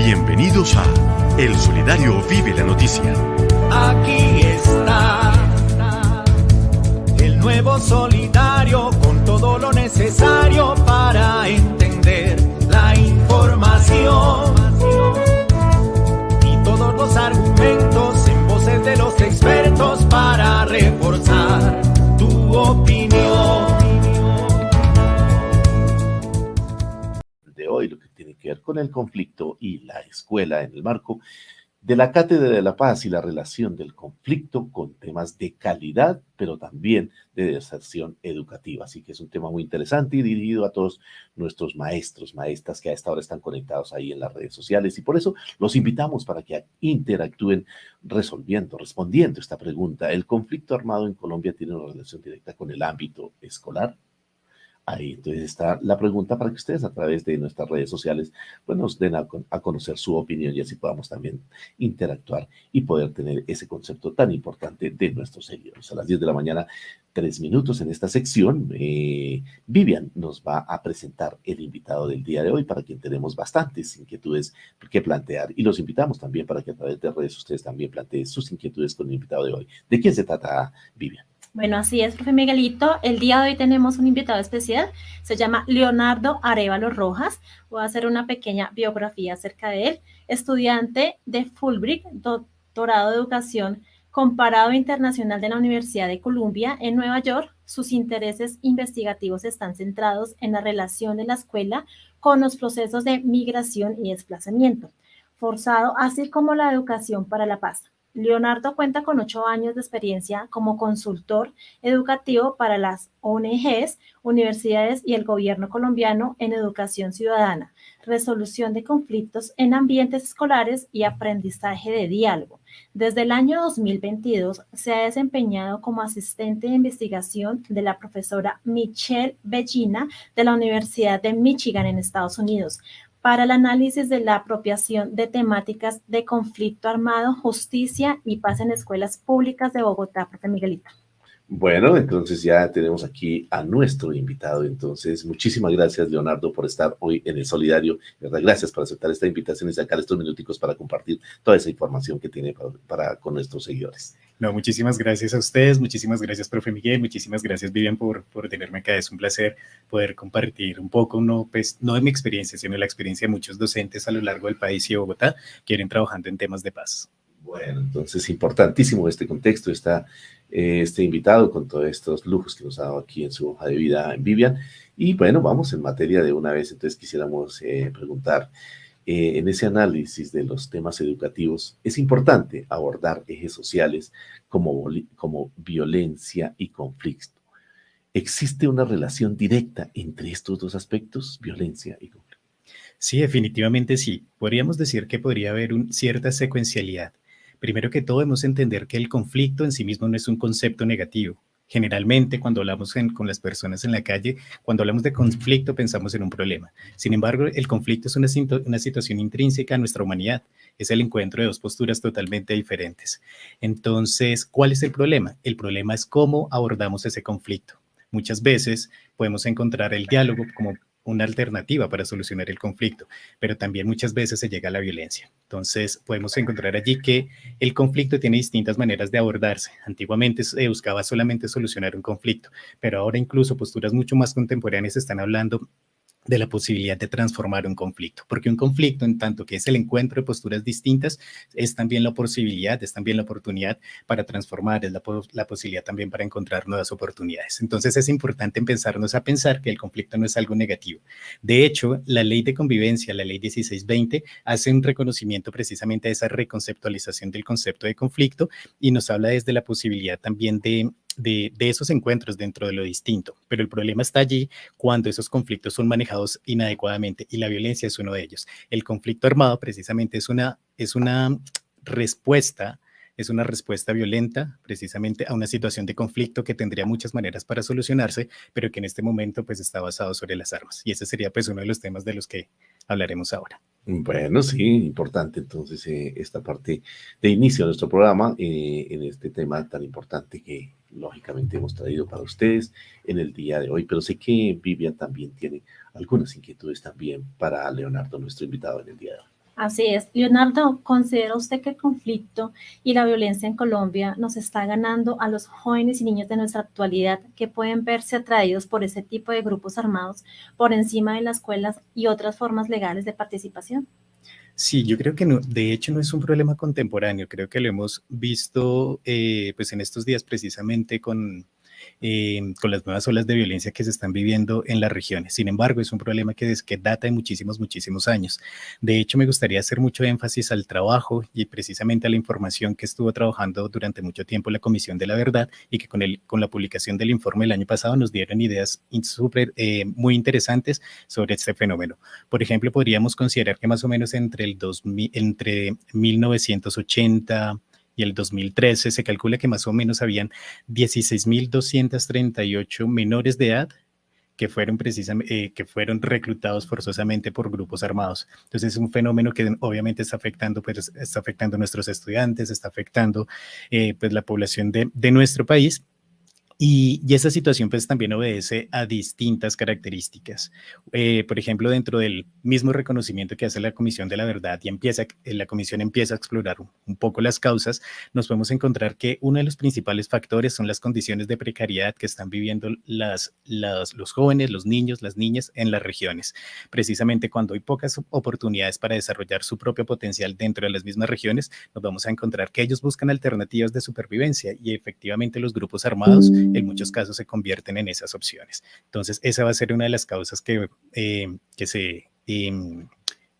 Bienvenidos a El Solidario Vive la Noticia. Aquí está el nuevo Solidario con todo lo necesario para entender la información y todos los argumentos en voces de los expertos para reforzar tu opinión. De hoy, lo que tiene que ver con el conflicto y la escuela en el marco de la Cátedra de la Paz y la relación del conflicto con temas de calidad, pero también de deserción educativa. Así que es un tema muy interesante y dirigido a todos nuestros maestros, maestras que a esta hora están conectados ahí en las redes sociales. Y por eso los invitamos para que interactúen respondiendo esta pregunta. ¿El conflicto armado en Colombia tiene una relación directa con el ámbito escolar? Ahí entonces está la pregunta para que ustedes a través de nuestras redes sociales pues nos den a conocer su opinión y así podamos también interactuar y poder tener ese concepto tan importante de nuestros seguidores. A las 10 de la mañana, 3 minutos en esta sección, Vivian nos va a presentar el invitado del día de hoy para quien tenemos bastantes inquietudes que plantear y los invitamos también para que a través de redes ustedes también planteen sus inquietudes con el invitado de hoy. ¿De quién se trata, Vivian? Bueno, así es, profe Miguelito. El día de hoy tenemos un invitado especial, se llama Leonardo Arévalo Rojas. Voy a hacer una pequeña biografía acerca de él. Estudiante de Fulbright, doctorado de Educación Comparado Internacional de la Universidad de Columbia en Nueva York. Sus intereses investigativos están centrados en la relación de la escuela con los procesos de migración y desplazamiento forzado, así como la educación para la paz. Leonardo cuenta con 8 años de experiencia como consultor educativo para las ONGs, universidades y el gobierno colombiano en educación ciudadana, resolución de conflictos en ambientes escolares y aprendizaje de diálogo. Desde el año 2022 se ha desempeñado como asistente de investigación de la profesora Michelle Bellina de la Universidad de Michigan en Estados Unidos, para el análisis de la apropiación de temáticas de conflicto armado, justicia y paz en escuelas públicas de Bogotá, profe Miguelito. Bueno, entonces ya tenemos aquí a nuestro invitado. Entonces, muchísimas gracias, Leonardo, por estar hoy en el Solidario. ¿Verdad? Gracias por aceptar esta invitación y sacar estos minuticos para compartir toda esa información que tiene con nuestros seguidores. No, muchísimas gracias a ustedes, muchísimas gracias, profe Miguel, muchísimas gracias, Vivian, por tenerme acá. Es un placer poder compartir un poco, no de mi experiencia, sino la experiencia de muchos docentes a lo largo del país y de Bogotá que vienen trabajando en temas de paz. Bueno, entonces importantísimo este contexto, este invitado con todos estos lujos que nos ha dado aquí en su hoja de vida en Vivian. Y bueno, vamos en materia de una vez, entonces quisiéramos preguntar, en ese análisis de los temas educativos, es importante abordar ejes sociales como violencia y conflicto. ¿Existe una relación directa entre estos dos aspectos, violencia y conflicto? Sí, definitivamente sí. Podríamos decir que podría haber cierta secuencialidad. Primero que todo, debemos entender que el conflicto en sí mismo no es un concepto negativo. Generalmente, cuando hablamos con las personas en la calle, cuando hablamos de conflicto, pensamos en un problema. Sin embargo, el conflicto es una situación intrínseca a nuestra humanidad. Es el encuentro de dos posturas totalmente diferentes. Entonces, ¿cuál es el problema? El problema es cómo abordamos ese conflicto. Muchas veces podemos encontrar el diálogo como una alternativa para solucionar el conflicto, pero también muchas veces se llega a la violencia. Entonces, podemos encontrar allí que el conflicto tiene distintas maneras de abordarse. Antiguamente se buscaba solamente solucionar un conflicto, pero ahora incluso posturas mucho más contemporáneas están hablando de la posibilidad de transformar un conflicto, porque un conflicto, en tanto que es el encuentro de posturas distintas, es también la posibilidad, es también la oportunidad para transformar, es la posibilidad también para encontrar nuevas oportunidades. Entonces es importante empezarnos a pensar que el conflicto no es algo negativo. De hecho, la ley de convivencia, la ley 1620, hace un reconocimiento precisamente de esa reconceptualización del concepto de conflicto y nos habla desde la posibilidad también de esos encuentros dentro de lo distinto, pero el problema está allí cuando esos conflictos son manejados inadecuadamente y la violencia es uno de ellos. El conflicto armado precisamente es una respuesta violenta precisamente a una situación de conflicto que tendría muchas maneras para solucionarse, pero que en este momento pues está basado sobre las armas y ese sería pues uno de los temas de los que hablaremos ahora. Bueno, sí, importante entonces esta parte de inicio de nuestro programa en este tema tan importante que lógicamente hemos traído para ustedes en el día de hoy, pero sé que Vivian también tiene algunas inquietudes también para Leonardo, nuestro invitado en el día de hoy. Así es. Leonardo, ¿considera usted que el conflicto y la violencia en Colombia nos está ganando a los jóvenes y niños de nuestra actualidad que pueden verse atraídos por ese tipo de grupos armados por encima de las escuelas y otras formas legales de participación? Sí, yo creo que no, de hecho no es un problema contemporáneo, creo que lo hemos visto pues en estos días precisamente con las nuevas olas de violencia que se están viviendo en las regiones. Sin embargo, es un problema que data de muchísimos, muchísimos años. De hecho, me gustaría hacer mucho énfasis al trabajo y precisamente a la información que estuvo trabajando durante mucho tiempo la Comisión de la Verdad y que con la publicación del informe el año pasado nos dieron ideas súper muy interesantes sobre este fenómeno. Por ejemplo, podríamos considerar que más o menos entre 1980 y el 2013 se calcula que más o menos habían 16.238 menores de edad que fueron reclutados forzosamente por grupos armados. Entonces es un fenómeno que obviamente está afectando, pues, está afectando a nuestros estudiantes, está afectando pues, la población de nuestro país. Y esa situación pues también obedece a distintas características. Por ejemplo, dentro del mismo reconocimiento que hace la Comisión de la Verdad y la Comisión empieza a explorar un poco las causas, nos podemos encontrar que uno de los principales factores son las condiciones de precariedad que están viviendo los jóvenes, los niños, las niñas en las regiones. Precisamente cuando hay pocas oportunidades para desarrollar su propio potencial dentro de las mismas regiones, nos vamos a encontrar que ellos buscan alternativas de supervivencia y efectivamente los grupos armados en muchos casos se convierten en esas opciones. Entonces, esa va a ser una de las causas que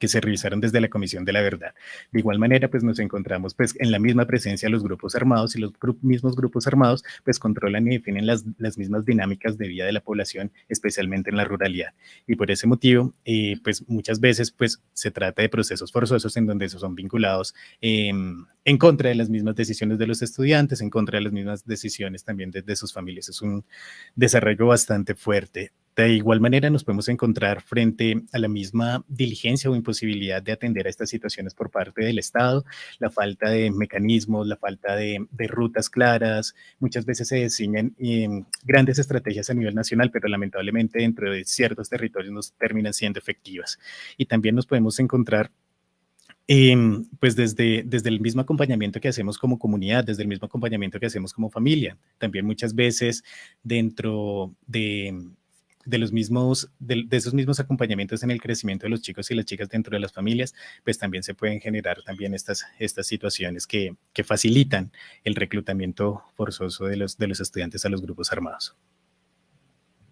se revisaron desde la Comisión de la Verdad. De igual manera, pues nos encontramos pues en la misma presencia de los grupos armados y los mismos grupos armados pues controlan y definen las mismas dinámicas de vida de la población, especialmente en la ruralidad. Y por ese motivo, pues muchas veces pues se trata de procesos forzosos en donde esos son vinculados en contra de las mismas decisiones de los estudiantes, en contra de las mismas decisiones también de sus familias. Es un desarrollo bastante fuerte. De igual manera, nos podemos encontrar frente a la misma diligencia o imposibilidad de atender a estas situaciones por parte del Estado, la falta de mecanismos, la falta de rutas claras. Muchas veces se diseñan grandes estrategias a nivel nacional, pero lamentablemente dentro de ciertos territorios no terminan siendo efectivas. Y también nos podemos encontrar pues desde el mismo acompañamiento que hacemos como comunidad, desde el mismo acompañamiento que hacemos como familia. También muchas veces dentro de esos mismos acompañamientos en el crecimiento de los chicos y las chicas dentro de las familias, pues también se pueden generar también estas situaciones que facilitan el reclutamiento forzoso de los estudiantes a los grupos armados.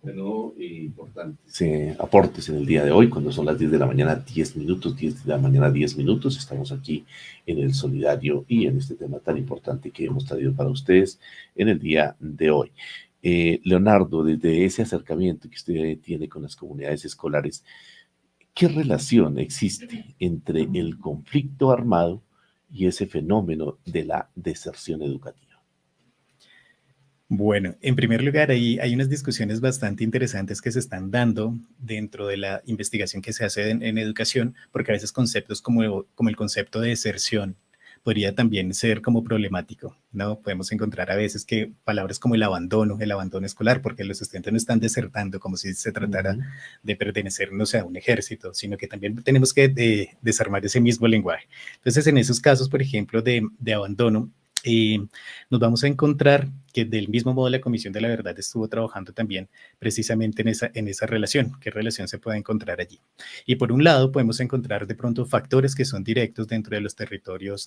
Bueno, importantes aportes en el día de hoy, cuando son las 10 de la mañana, 10 minutos, 10 de la mañana, 10 minutos. Estamos aquí en el Solidario y en este tema tan importante que hemos traído para ustedes en el día de hoy. Leonardo, desde ese acercamiento que usted tiene con las comunidades escolares, ¿qué relación existe entre el conflicto armado y ese fenómeno de la deserción educativa? Bueno, en primer lugar, hay unas discusiones bastante interesantes que se están dando dentro de la investigación que se hace en educación, porque a veces conceptos como el concepto de deserción podría también ser como problemático, ¿no? Podemos encontrar a veces que palabras como el abandono escolar, porque los estudiantes no están desertando como si se tratara de pertenecer, no sé, a un ejército, sino que también tenemos que desarmar ese mismo lenguaje. Entonces, en esos casos, por ejemplo, de abandono, nos vamos a encontrar que del mismo modo la Comisión de la Verdad estuvo trabajando también precisamente en esa relación, qué relación se puede encontrar allí. Y por un lado podemos encontrar de pronto factores que son directos dentro de los territorios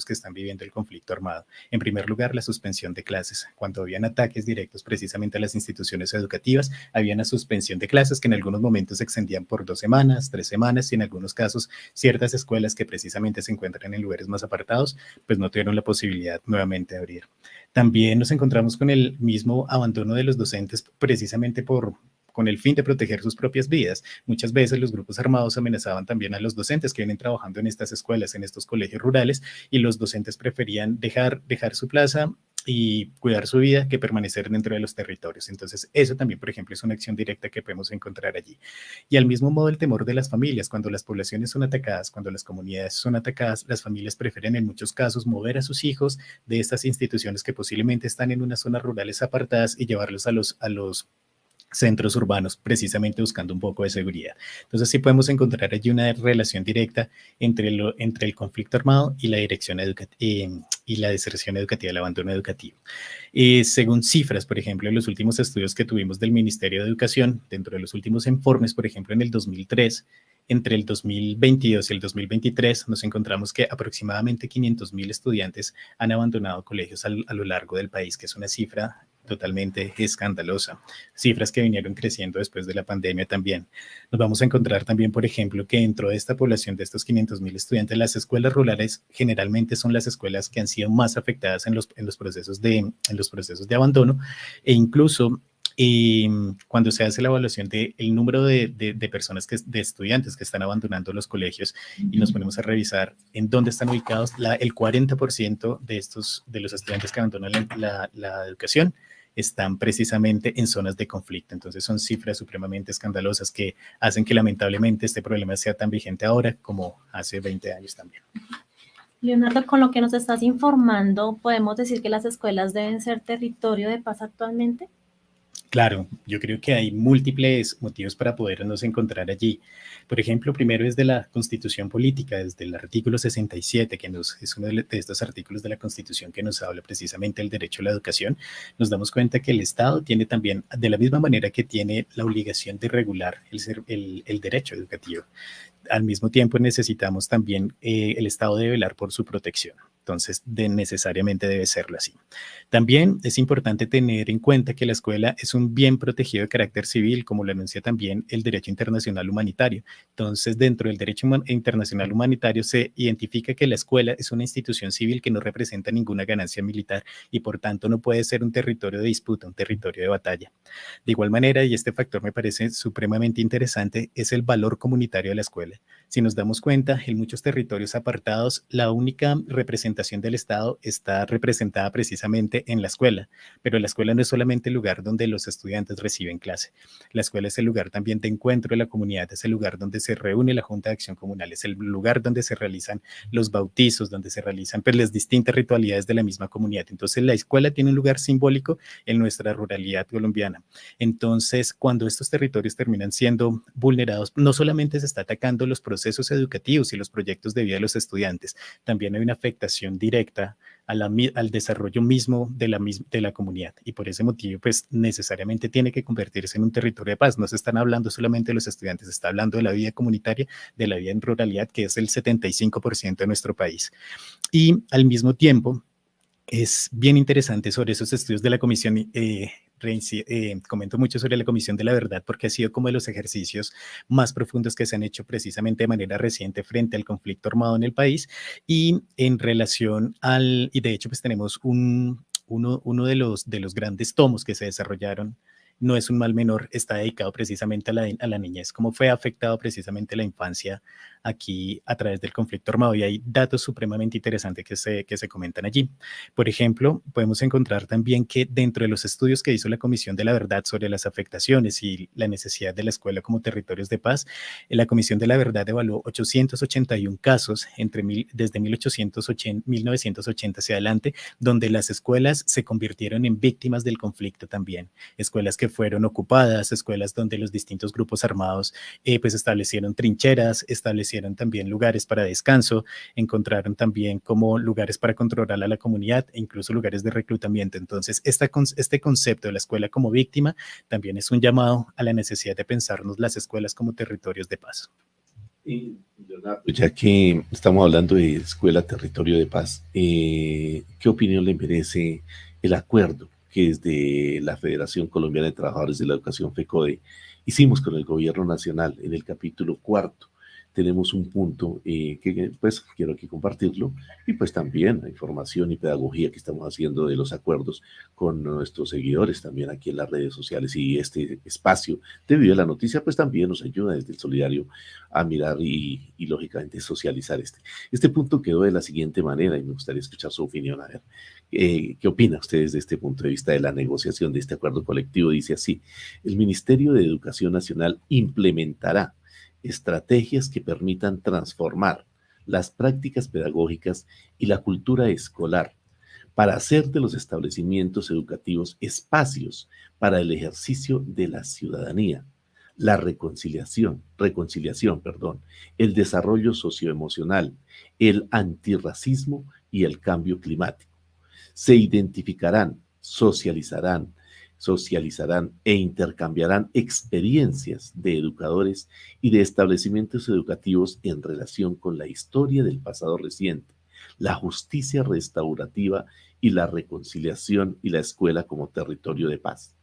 que están viviendo el conflicto armado. En primer lugar, la suspensión de clases. Cuando habían ataques directos precisamente a las instituciones educativas, había una suspensión de clases que en algunos momentos se extendían por 2 semanas, 3 semanas y en algunos casos ciertas escuelas que precisamente se encuentran en lugares más apartados, pues no tuvieron la posibilidad nuevamente de abrir. También nos encontramos con el mismo abandono de los docentes precisamente con el fin de proteger sus propias vidas. Muchas veces los grupos armados amenazaban también a los docentes que vienen trabajando en estas escuelas, en estos colegios rurales, y los docentes preferían dejar su plaza y cuidar su vida que permanecer dentro de los territorios. Entonces, eso también, por ejemplo, es una acción directa que podemos encontrar allí. Y al mismo modo, el temor de las familias. Cuando las poblaciones son atacadas, cuando las comunidades son atacadas, las familias prefieren en muchos casos mover a sus hijos de estas instituciones que posiblemente están en unas zonas rurales apartadas y llevarlos a los centros urbanos, precisamente buscando un poco de seguridad. Entonces sí podemos encontrar allí una relación directa entre el conflicto armado y la dirección y la deserción educativa, el abandono educativo. Según cifras, por ejemplo, en los últimos estudios que tuvimos del Ministerio de Educación, dentro de los últimos informes, por ejemplo, en el 2003, entre el 2022 y el 2023 nos encontramos que aproximadamente 500.000 estudiantes han abandonado colegios a lo largo del país, que es una cifra totalmente escandalosa. Cifras que vinieron creciendo después de la pandemia también. Nos vamos a encontrar también, por ejemplo, que dentro de esta población de estos 500.000 estudiantes, las escuelas rurales generalmente son las escuelas que han sido más afectadas en los procesos de abandono, e incluso cuando se hace la evaluación del número de personas, de estudiantes que están abandonando los colegios, y nos ponemos a revisar en dónde están ubicados, el 40% de los estudiantes que abandonan la educación están precisamente en zonas de conflicto. Entonces son cifras supremamente escandalosas que hacen que lamentablemente este problema sea tan vigente ahora como hace 20 años también. Leonardo, con lo que nos estás informando, ¿podemos decir que las escuelas deben ser territorio de paz actualmente? Claro, yo creo que hay múltiples motivos para podernos encontrar allí. Por ejemplo, primero es de la Constitución Política, desde el artículo 67, que es uno de estos artículos de la Constitución que nos habla precisamente del derecho a la educación. Nos damos cuenta que el Estado tiene también, de la misma manera que tiene la obligación de regular el derecho educativo, al mismo tiempo necesitamos también, el Estado debe velar por su protección. Entonces, necesariamente debe serlo así. También es importante tener en cuenta que la escuela es un bien protegido de carácter civil, como lo anuncia también el derecho internacional humanitario. Entonces, dentro del derecho internacional humanitario se identifica que la escuela es una institución civil que no representa ninguna ganancia militar y por tanto no puede ser un territorio de disputa, un territorio de batalla. De igual manera, y este factor me parece supremamente interesante, es el valor comunitario de la escuela. Si nos damos cuenta, en muchos territorios apartados, la única representación del Estado está representada precisamente en la escuela, pero la escuela no es solamente el lugar donde los estudiantes reciben clase. La escuela es el lugar también de encuentro de la comunidad, es el lugar donde se reúne la Junta de Acción Comunal, es el lugar donde se realizan los bautizos, donde se realizan pues, las distintas ritualidades de la misma comunidad. Entonces, la escuela tiene un lugar simbólico en nuestra ruralidad colombiana. Entonces, cuando estos territorios terminan siendo vulnerados, no solamente se está atacando los procesos educativos y los proyectos de vida de los estudiantes, también hay una afectación directa al desarrollo mismo de la comunidad, y por ese motivo pues necesariamente tiene que convertirse en un territorio de paz. No se están hablando solamente de los estudiantes, se está hablando de la vida comunitaria, de la vida en ruralidad, que es el 75% de nuestro país. Y al mismo tiempo es bien interesante sobre esos estudios de la comisión. Comento mucho sobre la Comisión de la Verdad porque ha sido como de los ejercicios más profundos que se han hecho precisamente de manera reciente frente al conflicto armado en el país, y en relación y de hecho pues tenemos uno de los grandes tomos que se desarrollaron, no es un mal menor, está dedicado precisamente a la niñez, cómo fue afectado precisamente la infancia aquí a través del conflicto armado, y hay datos supremamente interesantes que se comentan allí. Por ejemplo, podemos encontrar también que dentro de los estudios que hizo la Comisión de la Verdad sobre las afectaciones y la necesidad de la escuela como territorios de paz, la Comisión de la Verdad evaluó 881 casos desde 1980 hacia adelante, donde las escuelas se convirtieron en víctimas del conflicto también. Escuelas que fueron ocupadas, escuelas donde los distintos grupos armados pues establecieron trincheras, establecieron también lugares para descanso, encontraron también como lugares para controlar a la comunidad e incluso lugares de reclutamiento. Entonces, este concepto de la escuela como víctima también es un llamado a la necesidad de pensarnos las escuelas como territorios de paz. Y ya que estamos hablando de escuela, territorio de paz, ¿qué opinión le merece el acuerdo que desde la Federación Colombiana de Trabajadores de la Educación, FECODE, hicimos con el Gobierno Nacional en el capítulo 4? Tenemos un punto que pues quiero aquí compartirlo, y pues también la información y pedagogía que estamos haciendo de los acuerdos con nuestros seguidores también aquí en las redes sociales, y este espacio de Vive la Noticia pues también nos ayuda desde el Solidario a mirar y lógicamente socializar este punto. Quedó de la siguiente manera y me gustaría escuchar su opinión. A ver, ¿qué opina usted desde este punto de vista de la negociación de este acuerdo colectivo? Dice así: el Ministerio de Educación Nacional implementará estrategias que permitan transformar las prácticas pedagógicas y la cultura escolar para hacer de los establecimientos educativos espacios para el ejercicio de la ciudadanía, la reconciliación, el desarrollo socioemocional, el antirracismo y el cambio climático. Se identificarán, socializarán e intercambiarán experiencias de educadores y de establecimientos educativos en relación con la historia del pasado reciente, la justicia restaurativa y la reconciliación y la escuela como territorio de paz.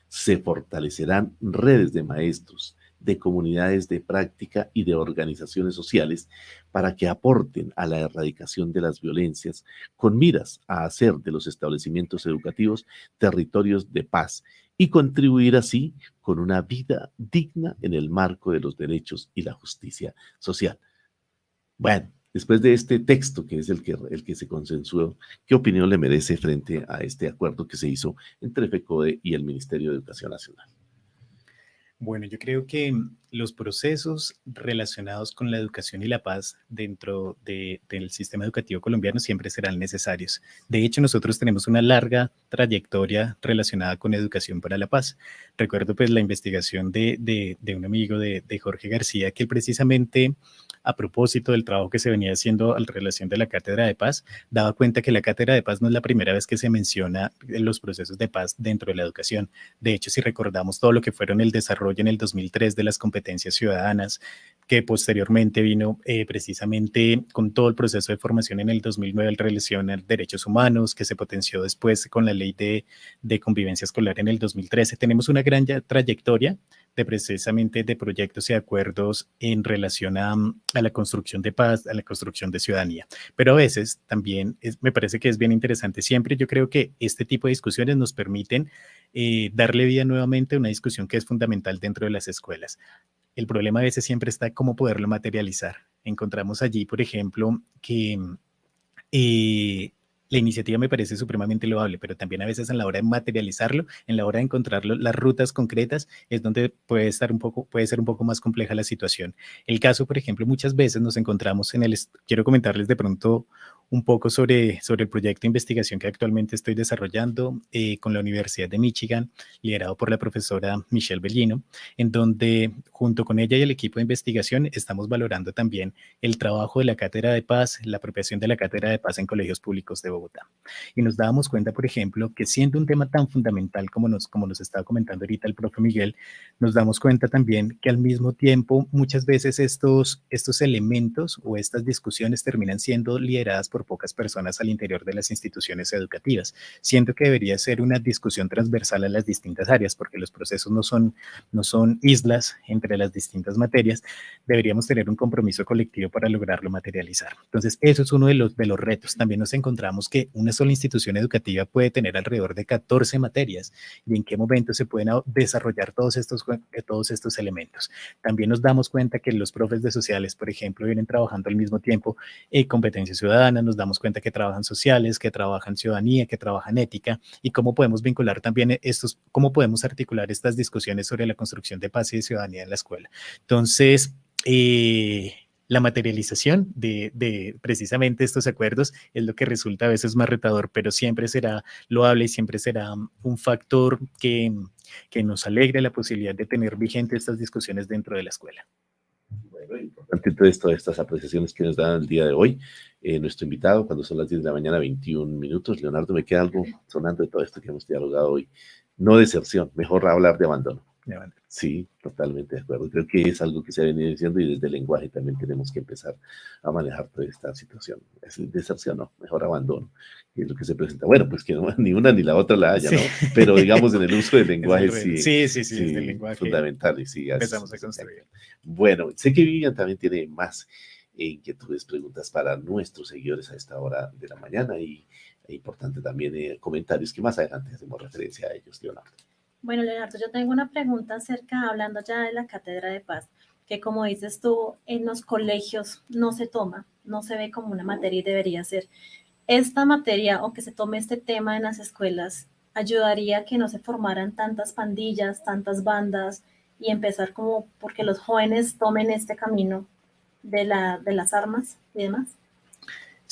Se fortalecerán redes de maestros, de comunidades de práctica y de organizaciones sociales para que aporten a la erradicación de las violencias con miras a hacer de los establecimientos educativos territorios de paz y contribuir así con una vida digna en el marco de los derechos y la justicia social. Bueno, después de este texto, que es el que se consensuó, ¿qué opinión le merece frente a este acuerdo que se hizo entre FECODE y el Ministerio de Educación Nacional? Bueno, yo creo que los procesos relacionados con la educación y la paz dentro del sistema educativo colombiano siempre serán necesarios. De hecho, nosotros tenemos una larga trayectoria relacionada con educación para la paz. Recuerdo pues la investigación de un amigo de Jorge García, que él precisamente a propósito del trabajo que se venía haciendo en relación de la Cátedra de Paz, daba cuenta que la Cátedra de Paz no es la primera vez que se menciona en los procesos de paz dentro de la educación. De hecho, si recordamos todo lo que fueron el desarrollo en el 2003 de las competencias ciudadanas, que posteriormente vino precisamente con todo el proceso de formación en el 2009 en relación a derechos humanos, que se potenció después con la ley de convivencia escolar en el 2013. Tenemos una gran trayectoria de precisamente de proyectos y acuerdos en relación a la construcción de paz, a la construcción de ciudadanía. Pero a veces también me parece que es bien interesante siempre. Yo creo que este tipo de discusiones nos permiten darle vida nuevamente a una discusión que es fundamental dentro de las escuelas. El problema a veces siempre está cómo poderlo materializar. Encontramos allí, por ejemplo, que la iniciativa me parece supremamente loable, pero también a veces en la hora de materializarlo, en la hora de encontrarlo, las rutas concretas es donde puede ser un poco más compleja la situación. El caso, por ejemplo, muchas veces nos encontramos quiero comentarles de pronto un poco sobre el proyecto de investigación que actualmente estoy desarrollando con la Universidad de Michigan, liderado por la profesora Michelle Bellino, en donde junto con ella y el equipo de investigación estamos valorando también el trabajo de la Cátedra de Paz, la apropiación de la Cátedra de Paz en colegios públicos de Bogotá. Y nos dábamos cuenta, por ejemplo, que siendo un tema tan fundamental como nos estaba comentando ahorita el profe Miguel, nos damos cuenta también que al mismo tiempo muchas veces estos elementos o estas discusiones terminan siendo lideradas por pocas personas al interior de las instituciones educativas. Siento que debería ser una discusión transversal a las distintas áreas, porque los procesos no son islas entre las distintas materias. Deberíamos tener un compromiso colectivo para lograrlo materializar. Entonces, eso es uno de los retos. También nos encontramos que una sola institución educativa puede tener alrededor de 14 materias y en qué momento se pueden desarrollar todos estos elementos. También nos damos cuenta que los profes de sociales, por ejemplo, vienen trabajando al mismo tiempo competencia ciudadana, nos damos cuenta que trabajan sociales, que trabajan ciudadanía, que trabajan ética, y cómo podemos vincular también cómo podemos articular estas discusiones sobre la construcción de paz y de ciudadanía en la escuela. Entonces, la materialización de precisamente estos acuerdos es lo que resulta a veces más retador, pero siempre será loable y siempre será un factor que nos alegre la posibilidad de tener vigente estas discusiones dentro de la escuela. Bueno, importante entonces todas estas apreciaciones que nos dan el día de hoy. Nuestro invitado, cuando son las 10 de la mañana, 21 minutos. Leonardo, me queda algo sonando de todo esto que hemos dialogado hoy. No deserción, mejor hablar de abandono. Sí, totalmente de acuerdo. Creo que es algo que se ha venido diciendo y desde el lenguaje también tenemos que empezar a manejar toda esta situación. Es deserción, no, mejor abandono, que es lo que se presenta. Bueno, pues que no, ni una ni la otra la haya, sí, ¿no? Pero digamos en el uso del lenguaje sí, desde el lenguaje fundamental. Y sí, empezamos a construir. Bueno, sé que Vivian también tiene más inquietudes, preguntas para nuestros seguidores a esta hora de la mañana y es importante también comentarios que más adelante hacemos referencia a ellos, Leonardo. Bueno, Leonardo, yo tengo una pregunta acerca, hablando ya de la Cátedra de Paz, que como dices tú, en los colegios no se toma, no se ve como una materia y debería ser. Esta materia o que se tome este tema en las escuelas ayudaría a que no se formaran tantas pandillas, tantas bandas y empezar como porque los jóvenes tomen este camino de las armas y demás.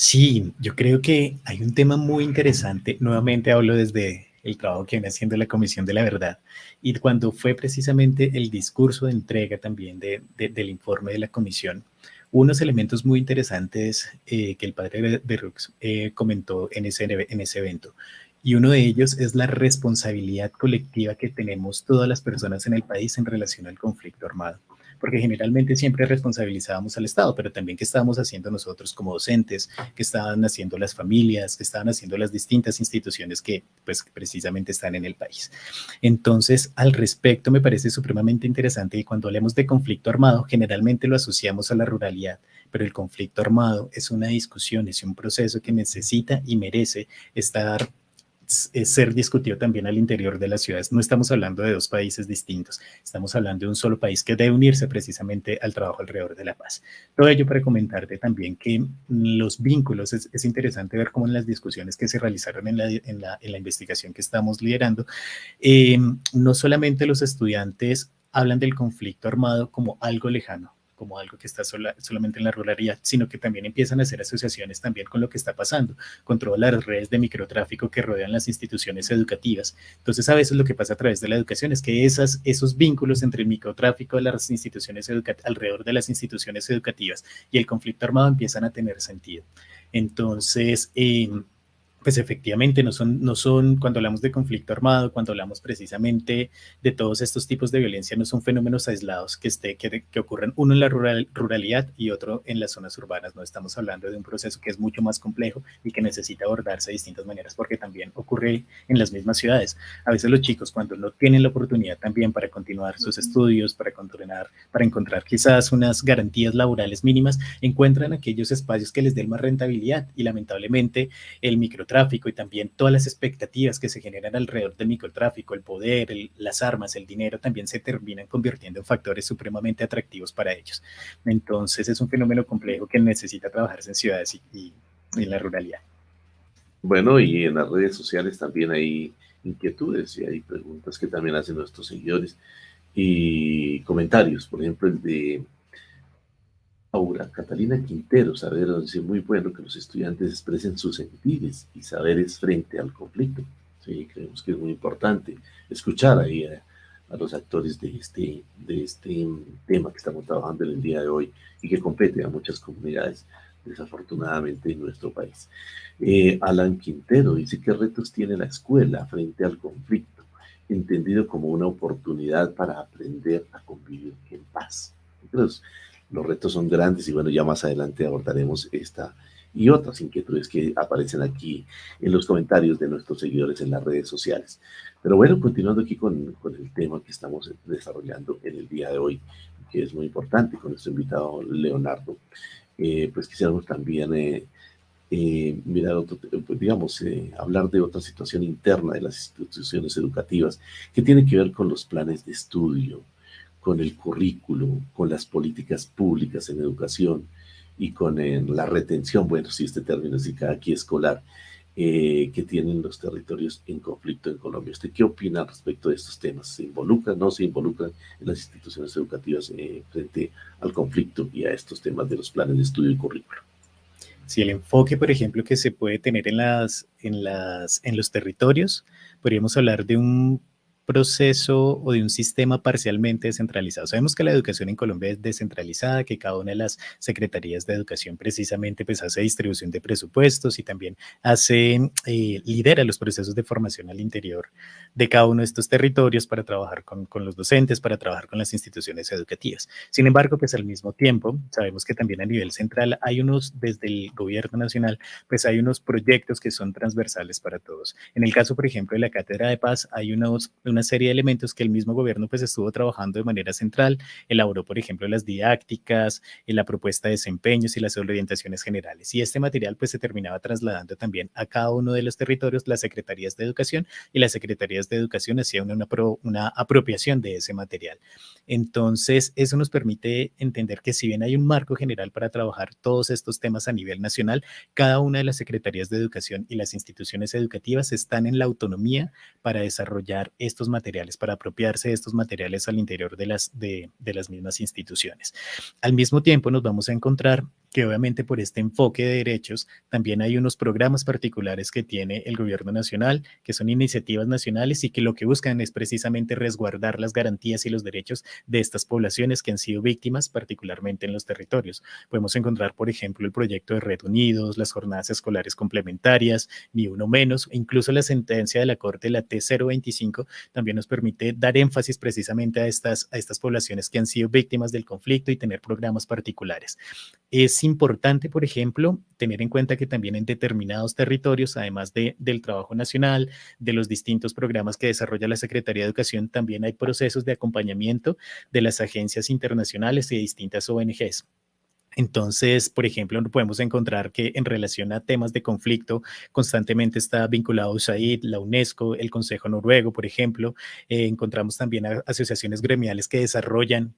Sí, yo creo que hay un tema muy interesante. Nuevamente hablo desde el trabajo que viene haciendo la Comisión de la Verdad. Y cuando fue precisamente el discurso de entrega también del informe de la Comisión, unos elementos muy interesantes que el padre Berrux comentó en ese evento. Y uno de ellos es la responsabilidad colectiva que tenemos todas las personas en el país en relación al conflicto armado, porque generalmente siempre responsabilizábamos al Estado, pero también qué estábamos haciendo nosotros como docentes, qué estaban haciendo las familias, qué estaban haciendo las distintas instituciones que pues precisamente están en el país. Entonces, al respecto me parece supremamente interesante y cuando hablemos de conflicto armado, generalmente lo asociamos a la ruralidad, pero el conflicto armado es una discusión, es un proceso que necesita y merece estar ser discutido también al interior de las ciudades. No estamos hablando de dos países distintos, estamos hablando de un solo país que debe unirse precisamente al trabajo alrededor de la paz. Todo ello para comentarte también que los vínculos, es interesante ver cómo en las discusiones que se realizaron en la investigación que estamos liderando, no solamente los estudiantes hablan del conflicto armado como algo lejano, como algo que está solamente en la ruralidad, sino que también empiezan a hacer asociaciones también con lo que está pasando, con todas las redes de microtráfico que rodean las instituciones educativas. Entonces, a veces lo que pasa a través de la educación es que esos vínculos entre el microtráfico de las instituciones alrededor de las instituciones educativas y el conflicto armado empiezan a tener sentido. Entonces, pues efectivamente no son, cuando hablamos de conflicto armado, cuando hablamos precisamente de todos estos tipos de violencia, no son fenómenos aislados que ocurren uno en la ruralidad y otro en las zonas urbanas. No estamos hablando de un proceso que es mucho más complejo y que necesita abordarse de distintas maneras porque también ocurre en las mismas ciudades. A veces los chicos cuando no tienen la oportunidad también para continuar sus estudios, para encontrar quizás unas garantías laborales mínimas, encuentran aquellos espacios que les den más rentabilidad y lamentablemente el microtráfico y también todas las expectativas que se generan alrededor del microtráfico, el poder, las armas, el dinero, también se terminan convirtiendo en factores supremamente atractivos para ellos. Entonces es un fenómeno complejo que necesita trabajarse en ciudades y en la ruralidad. Bueno, y en las redes sociales también hay inquietudes y hay preguntas que también hacen nuestros seguidores y comentarios, por ejemplo, el de Aura Catalina Quintero, saber, dice, muy bueno que los estudiantes expresen sus sentires y saberes frente al conflicto. Sí, creemos que es muy importante escuchar ahí a los actores de este tema que estamos trabajando en el día de hoy y que compete a muchas comunidades, desafortunadamente, en nuestro país. Alan Quintero dice, ¿qué retos tiene la escuela frente al conflicto, entendido como una oportunidad para aprender a convivir en paz? Entonces, los retos son grandes y bueno, ya más adelante abordaremos esta y otras inquietudes que aparecen aquí en los comentarios de nuestros seguidores en las redes sociales. Pero bueno, continuando aquí con el tema que estamos desarrollando en el día de hoy, que es muy importante con nuestro invitado Leonardo, pues quisiéramos también mirar hablar de otra situación interna de las instituciones educativas que tiene que ver con los planes de estudio, con el currículo, con las políticas públicas en educación y con la retención, bueno, si este término es aquí escolar, que tienen los territorios en conflicto en Colombia. ¿Usted qué opina respecto de estos temas? ¿Se involucran, no se involucran en las instituciones educativas frente al conflicto y a estos temas de los planes de estudio y currículo? Si el enfoque, por ejemplo, que se puede tener en los territorios, podríamos hablar de un proceso o de un sistema parcialmente descentralizado. Sabemos que la educación en Colombia es descentralizada, que cada una de las secretarías de educación precisamente pues hace distribución de presupuestos y también lidera los procesos de formación al interior de cada uno de estos territorios para trabajar con los docentes, para trabajar con las instituciones educativas. Sin embargo, pues al mismo tiempo, sabemos que también a nivel central hay desde el gobierno nacional, pues hay unos proyectos que son transversales para todos. En el caso, por ejemplo, de la Cátedra de Paz, hay una serie de elementos que el mismo gobierno pues estuvo trabajando de manera central, elaboró, por ejemplo, las didácticas, la propuesta de desempeños y las orientaciones generales. Y este material pues se terminaba trasladando también a cada uno de los territorios, las secretarías de educación, y las secretarías de educación hacían una apropiación de ese material. Entonces, eso nos permite entender que si bien hay un marco general para trabajar todos estos temas a nivel nacional, cada una de las secretarías de educación y las instituciones educativas están en la autonomía para desarrollar estos materiales, para apropiarse de estos materiales al interior de las mismas instituciones. Al mismo tiempo, nos vamos a encontrar que obviamente por este enfoque de derechos también hay unos programas particulares que tiene el gobierno nacional, que son iniciativas nacionales y que lo que buscan es precisamente resguardar las garantías y los derechos de estas poblaciones que han sido víctimas, particularmente en los territorios. Podemos encontrar, por ejemplo, el proyecto de Red Unidos, las jornadas escolares complementarias, Ni Uno Menos, incluso la sentencia de la Corte, la T025, también nos permite dar énfasis precisamente a estas poblaciones que han sido víctimas del conflicto y tener programas particulares. Es importante, por ejemplo, tener en cuenta que también en determinados territorios, además del trabajo nacional, de los distintos programas que desarrolla la Secretaría de Educación, también hay procesos de acompañamiento de las agencias internacionales y de distintas ONGs. Entonces, por ejemplo, podemos encontrar que en relación a temas de conflicto constantemente está vinculado USAID, la UNESCO, el Consejo Noruego, por ejemplo. Encontramos también asociaciones gremiales que desarrollan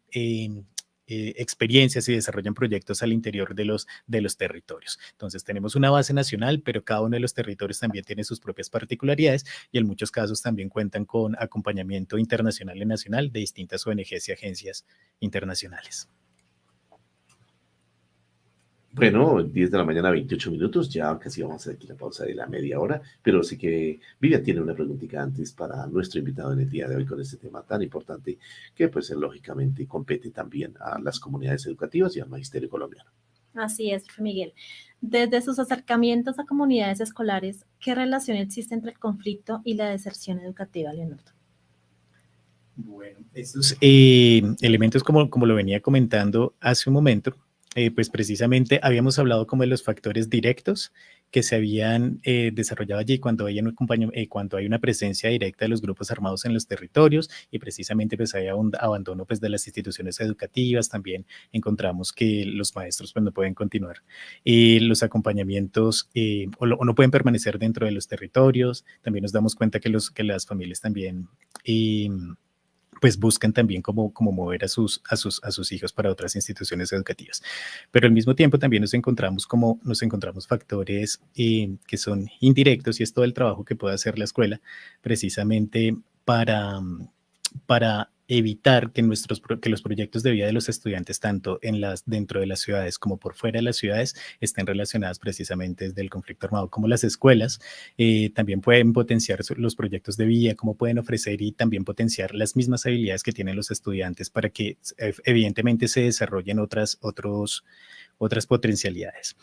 experiencias y desarrollan proyectos al interior de los territorios. Entonces tenemos una base nacional, pero cada uno de los territorios también tiene sus propias particularidades y en muchos casos también cuentan con acompañamiento internacional y nacional de distintas ONGs y agencias internacionales. Bueno, 10 de la mañana, 28 minutos, ya casi vamos a hacer aquí la pausa de la media hora, pero sí que Vivian tiene una preguntita antes para nuestro invitado en el día de hoy con este tema tan importante que pues lógicamente compete también a las comunidades educativas y al magisterio colombiano. Así es, Miguel. Desde sus acercamientos a comunidades escolares, ¿qué relación existe entre el conflicto y la deserción educativa, Leonardo? Bueno, estos elementos, como lo venía comentando hace un momento, pues precisamente habíamos hablado como de los factores directos que se habían desarrollado allí cuando hay una presencia directa de los grupos armados en los territorios y precisamente pues hay un abandono pues de las instituciones educativas. También encontramos que los maestros pues no pueden continuar los acompañamientos o no pueden permanecer dentro de los territorios. También nos damos cuenta que las familias también pues buscan también como mover a sus hijos para otras instituciones educativas. Pero al mismo tiempo también nos encontramos factores que son indirectos y es todo el trabajo que puede hacer la escuela precisamente para evitar que los proyectos de vida de los estudiantes, tanto dentro de las ciudades como por fuera de las ciudades, estén relacionadas precisamente desde el conflicto armado. Como las escuelas también pueden potenciar los proyectos de vida, como pueden ofrecer y también potenciar las mismas habilidades que tienen los estudiantes para que evidentemente se desarrollen otras potencialidades.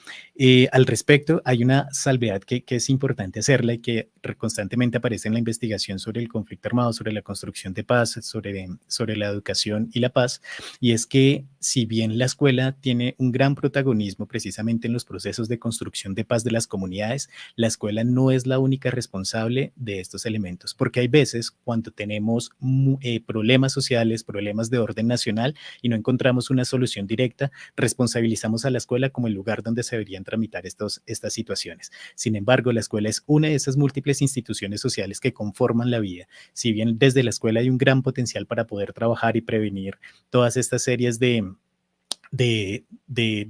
Al respecto, hay una salvedad que es importante hacerla y que constantemente aparece en la investigación sobre el conflicto armado, sobre la construcción de paz, sobre la educación y la paz, y es que si bien la escuela tiene un gran protagonismo precisamente en los procesos de construcción de paz de las comunidades, la escuela no es la única responsable de estos elementos, porque hay veces cuando tenemos problemas sociales, problemas de orden nacional y no encontramos una solución directa, responsabilizamos a la escuela como el lugar donde se deberían tramitar estas situaciones. Sin embargo, la escuela es una de esas múltiples instituciones sociales que conforman la vida. Si bien desde la escuela hay un gran potencial para poder trabajar y prevenir todas estas series de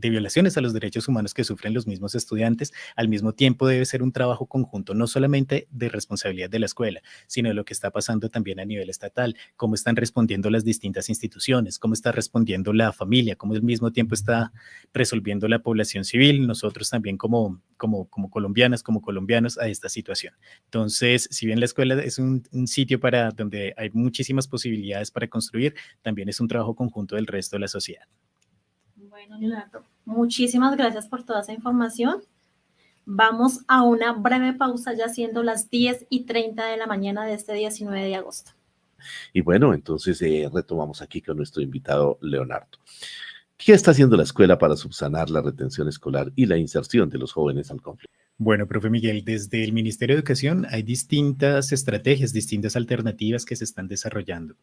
violaciones a los derechos humanos que sufren los mismos estudiantes, al mismo tiempo debe ser un trabajo conjunto, no solamente de responsabilidad de la escuela, sino de lo que está pasando también a nivel estatal, cómo están respondiendo las distintas instituciones, cómo está respondiendo la familia, cómo al mismo tiempo está resolviendo la población civil, nosotros también como colombianas, como colombianos a esta situación. Entonces, si bien la escuela es un sitio donde hay muchísimas posibilidades para construir, también es un trabajo conjunto del resto de la sociedad. Bueno, Leonardo, muchísimas gracias por toda esa información. Vamos a una breve pausa, ya siendo las 10:30 de la mañana de este 19 de agosto. Y bueno, entonces retomamos aquí con nuestro invitado Leonardo. ¿Qué está haciendo la escuela para subsanar la retención escolar y la inserción de los jóvenes al conflicto? Bueno, profe Miguel, desde el Ministerio de Educación hay distintas estrategias, distintas alternativas que se están desarrollando.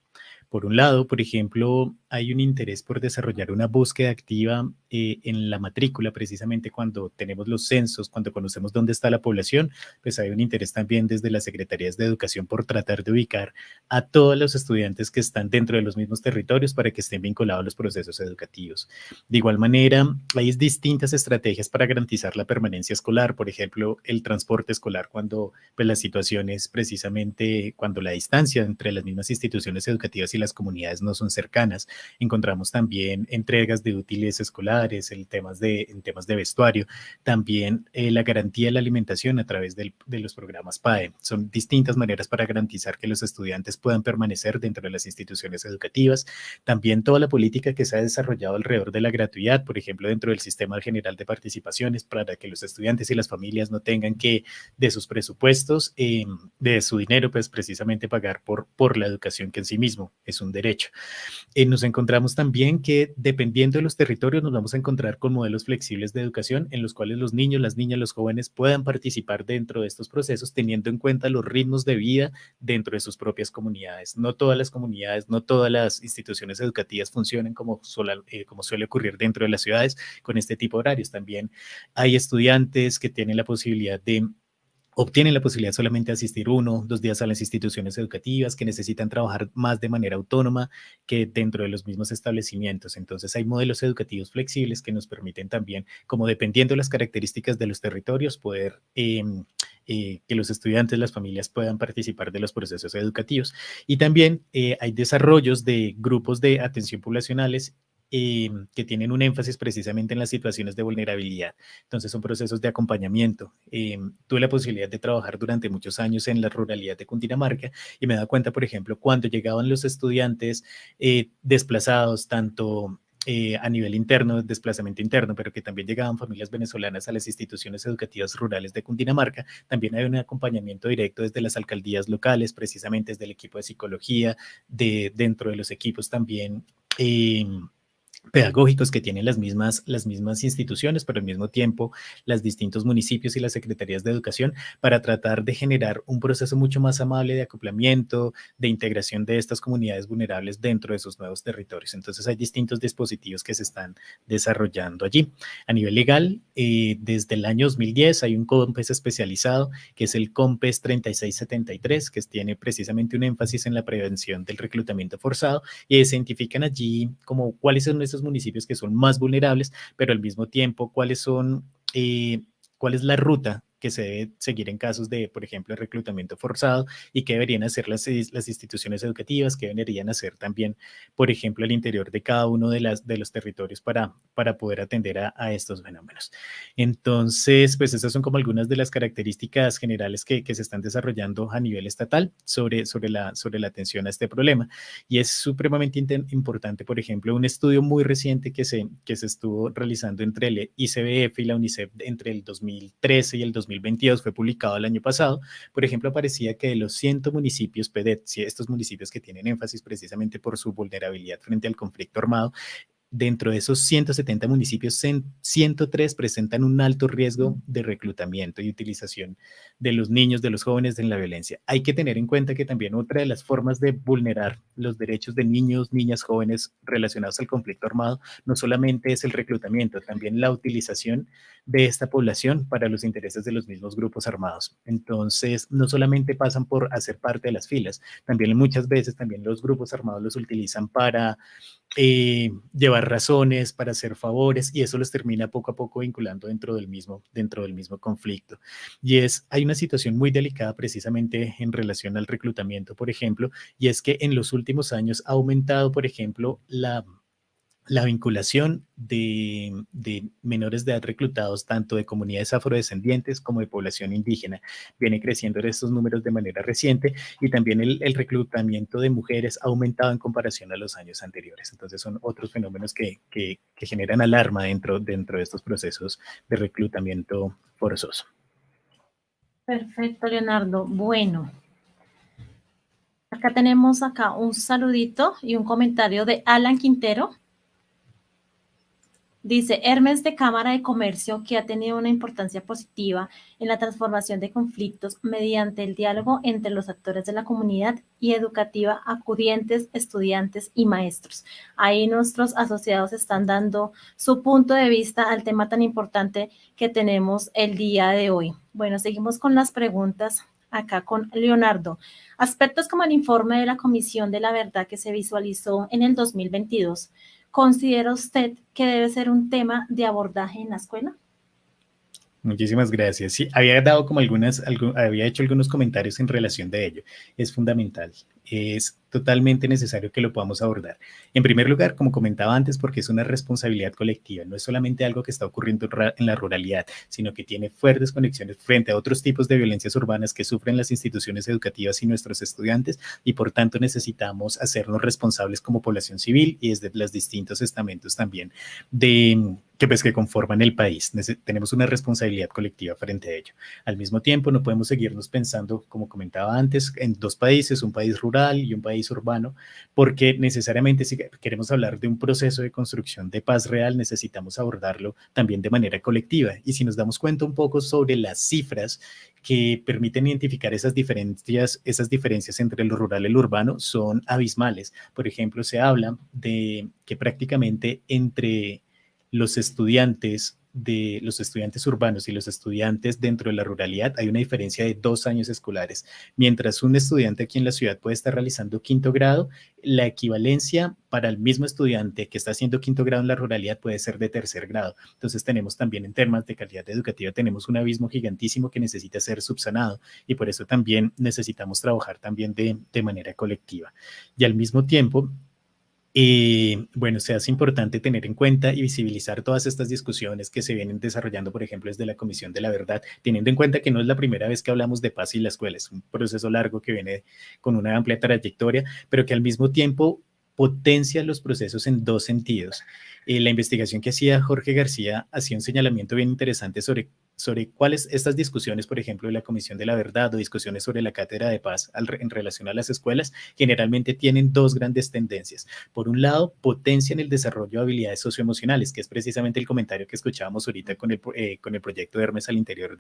Por un lado, por ejemplo, hay un interés por desarrollar una búsqueda activa en la matrícula, precisamente cuando tenemos los censos, cuando conocemos dónde está la población, pues hay un interés también desde las Secretarías de Educación por tratar de ubicar a todos los estudiantes que están dentro de los mismos territorios para que estén vinculados a los procesos educativos. De igual manera, hay distintas estrategias para garantizar la permanencia escolar, por ejemplo, el transporte escolar cuando pues, las situaciones precisamente, cuando la distancia entre las mismas instituciones educativas y si las comunidades no son cercanas. Encontramos también entregas de útiles escolares, en temas de vestuario, también la garantía de la alimentación a través de los programas PAE. Son distintas maneras para garantizar que los estudiantes puedan permanecer dentro de las instituciones educativas. También toda la política que se ha desarrollado alrededor de la gratuidad, por ejemplo, dentro del sistema general de participaciones, para que los estudiantes y las familias no tengan que, de sus presupuestos, de su dinero, pues precisamente pagar por la educación, que en sí mismo es un derecho. Nos encontramos también que, dependiendo de los territorios, nos vamos a encontrar con modelos flexibles de educación en los cuales los niños, las niñas, los jóvenes puedan participar dentro de estos procesos, teniendo en cuenta los ritmos de vida dentro de sus propias comunidades. No todas las comunidades, no todas las instituciones educativas funcionan como suele ocurrir dentro de las ciudades con este tipo de horarios. También hay estudiantes que obtienen la posibilidad solamente de asistir 1 o 2 días a las instituciones educativas, que necesitan trabajar más de manera autónoma que dentro de los mismos establecimientos. Entonces hay modelos educativos flexibles que nos permiten también, como dependiendo de las características de los territorios, poder que los estudiantes, las familias puedan participar de los procesos educativos. Y también hay desarrollos de grupos de atención poblacionales que tienen un énfasis precisamente en las situaciones de vulnerabilidad. Entonces son procesos de acompañamiento. Tuve la posibilidad de trabajar durante muchos años en la ruralidad de Cundinamarca y me he dado cuenta, por ejemplo, cuando llegaban los estudiantes desplazados, tanto a nivel interno, desplazamiento interno, pero que también llegaban familias venezolanas a las instituciones educativas rurales de Cundinamarca, también hay un acompañamiento directo desde las alcaldías locales, precisamente desde el equipo de psicología, dentro de los equipos también pedagógicos que tienen las mismas instituciones, pero al mismo tiempo los distintos municipios y las secretarías de educación, para tratar de generar un proceso mucho más amable de acoplamiento, de integración de estas comunidades vulnerables dentro de sus nuevos territorios. Entonces hay distintos dispositivos que se están desarrollando allí. A nivel legal, desde el año 2010 hay un COMPES especializado, que es el COMPES 3673, que tiene precisamente un énfasis en la prevención del reclutamiento forzado, y se identifican allí como cuáles son esos municipios que son más vulnerables, pero al mismo tiempo cuál es la ruta que se debe seguir en casos de, por ejemplo, reclutamiento forzado, y qué deberían hacer las instituciones educativas, qué deberían hacer también, por ejemplo, al interior de cada uno de los territorios para poder atender a estos fenómenos. Entonces, pues esas son como algunas de las características generales que se están desarrollando a nivel estatal sobre la atención a este problema. Y es supremamente importante, por ejemplo, un estudio muy reciente que se estuvo realizando entre el ICBF y la UNICEF entre el 2013 y el 2022, fue publicado el año pasado. Por ejemplo, aparecía que de los 100 municipios PEDET, estos municipios que tienen énfasis precisamente por su vulnerabilidad frente al conflicto armado, dentro de esos 170 municipios, 103 presentan un alto riesgo de reclutamiento y utilización de los niños, de los jóvenes en la violencia. Hay que tener en cuenta que también otra de las formas de vulnerar los derechos de niños, niñas, jóvenes relacionados al conflicto armado no solamente es el reclutamiento, también la utilización de esta población para los intereses de los mismos grupos armados. Entonces, no solamente pasan por hacer parte de las filas, también muchas veces también los grupos armados los utilizan para llevar razones, para hacer favores, y eso los termina poco a poco vinculando dentro del mismo conflicto. Y hay una situación muy delicada precisamente en relación al reclutamiento, por ejemplo, y es que en los últimos años ha aumentado, por ejemplo, la vinculación de menores de edad reclutados, tanto de comunidades afrodescendientes como de población indígena. Viene creciendo en estos números de manera reciente, y también el reclutamiento de mujeres ha aumentado en comparación a los años anteriores. Entonces son otros fenómenos que generan alarma dentro de estos procesos de reclutamiento forzoso. Perfecto, Leonardo. Bueno, acá tenemos un saludito y un comentario de Alan Quintero. Dice, Hermes de Cámara de Comercio, que ha tenido una importancia positiva en la transformación de conflictos mediante el diálogo entre los actores de la comunidad y educativa, acudientes, estudiantes y maestros. Ahí nuestros asociados están dando su punto de vista al tema tan importante que tenemos el día de hoy. Bueno, seguimos con las preguntas acá con Leonardo. Aspectos como el informe de la Comisión de la Verdad que se visualizó en el 2022, ¿considera usted que debe ser un tema de abordaje en la escuela? Muchísimas gracias. Sí, había hecho algunos comentarios en relación de ello. Es fundamental. es totalmente necesario que lo podamos abordar. En primer lugar, como comentaba antes, porque es una responsabilidad colectiva, no es solamente algo que está ocurriendo en la ruralidad, sino que tiene fuertes conexiones frente a otros tipos de violencias urbanas que sufren las instituciones educativas y nuestros estudiantes, y por tanto necesitamos hacernos responsables como población civil y desde los distintos estamentos también que conforman el país. Tenemos una responsabilidad colectiva frente a ello. Al mismo tiempo, no podemos seguirnos pensando, como comentaba antes, en dos países, un país rural y un país urbano, porque necesariamente si queremos hablar de un proceso de construcción de paz real, necesitamos abordarlo también de manera colectiva. Y si nos damos cuenta un poco sobre las cifras que permiten identificar esas diferencias entre lo rural y lo urbano, son abismales. Por ejemplo, se habla de que prácticamente entre los estudiantes urbanos y los estudiantes dentro de la ruralidad hay una diferencia de 2 años escolares. Mientras un estudiante aquí en la ciudad puede estar realizando 5º grado, la equivalencia para el mismo estudiante que está haciendo 5º grado en la ruralidad puede ser de 3er grado. Entonces tenemos también en temas de calidad educativa, tenemos un abismo gigantísimo que necesita ser subsanado y por eso también necesitamos trabajar también de manera colectiva. Y al mismo tiempo, bueno, se hace importante tener en cuenta y visibilizar todas estas discusiones que se vienen desarrollando, por ejemplo, desde la Comisión de la Verdad, teniendo en cuenta que no es la primera vez que hablamos de paz y la escuela, es un proceso largo que viene con una amplia trayectoria, pero que al mismo tiempo potencia los procesos en 2 sentidos. La investigación que hacía Jorge García hacía un señalamiento bien interesante sobre cuáles estas discusiones, por ejemplo, de la Comisión de la Verdad o discusiones sobre la Cátedra de Paz en relación a las escuelas, generalmente tienen 2 grandes tendencias. Por un lado, potencian el desarrollo de habilidades socioemocionales, que es precisamente el comentario que escuchábamos ahorita con el proyecto de Hermes al interior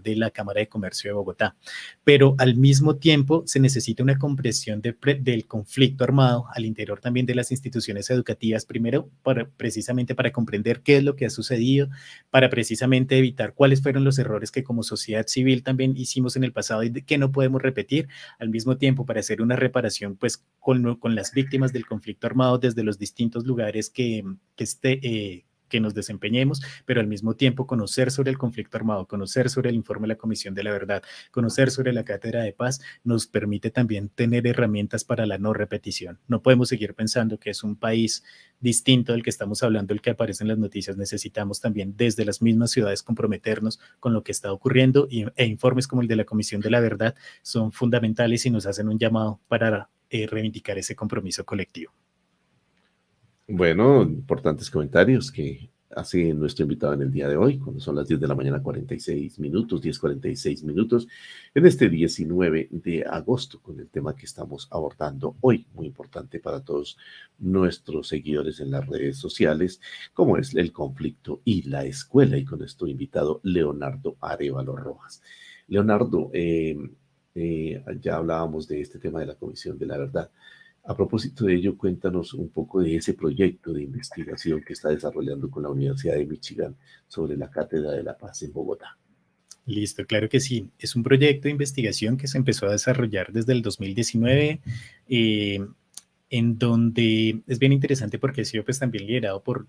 de la Cámara de Comercio de Bogotá. Pero al mismo tiempo se necesita una compresión del conflicto armado al interior también de las instituciones educativas, primero precisamente para comprender qué es lo que ha sucedido, para precisamente evitar cuáles fueron los errores que como sociedad civil también hicimos en el pasado y que no podemos repetir, al mismo tiempo para hacer una reparación pues con las víctimas del conflicto armado desde los distintos lugares que nos desempeñemos, pero al mismo tiempo conocer sobre el conflicto armado, conocer sobre el informe de la Comisión de la Verdad, conocer sobre la Cátedra de Paz, nos permite también tener herramientas para la no repetición. No podemos seguir pensando que es un país distinto del que estamos hablando, el que aparece en las noticias. Necesitamos también desde las mismas ciudades comprometernos con lo que está ocurriendo e informes como el de la Comisión de la Verdad son fundamentales y nos hacen un llamado para reivindicar ese compromiso colectivo. Bueno, importantes comentarios que hace nuestro invitado en el día de hoy, cuando son las 10 de la mañana, 46 minutos, 10:46 minutos, en este 19 de agosto, con el tema que estamos abordando hoy, muy importante para todos nuestros seguidores en las redes sociales, como es el conflicto y la escuela, y con nuestro invitado Leonardo Arévalo Rojas. Leonardo, ya hablábamos de este tema de la Comisión de la Verdad. A propósito de ello, cuéntanos un poco de ese proyecto de investigación que está desarrollando con la Universidad de Michigan sobre la Cátedra de la Paz en Bogotá. Listo, claro que sí. Es un proyecto de investigación que se empezó a desarrollar desde el 2019, en donde es bien interesante porque ha sido pues también liderado por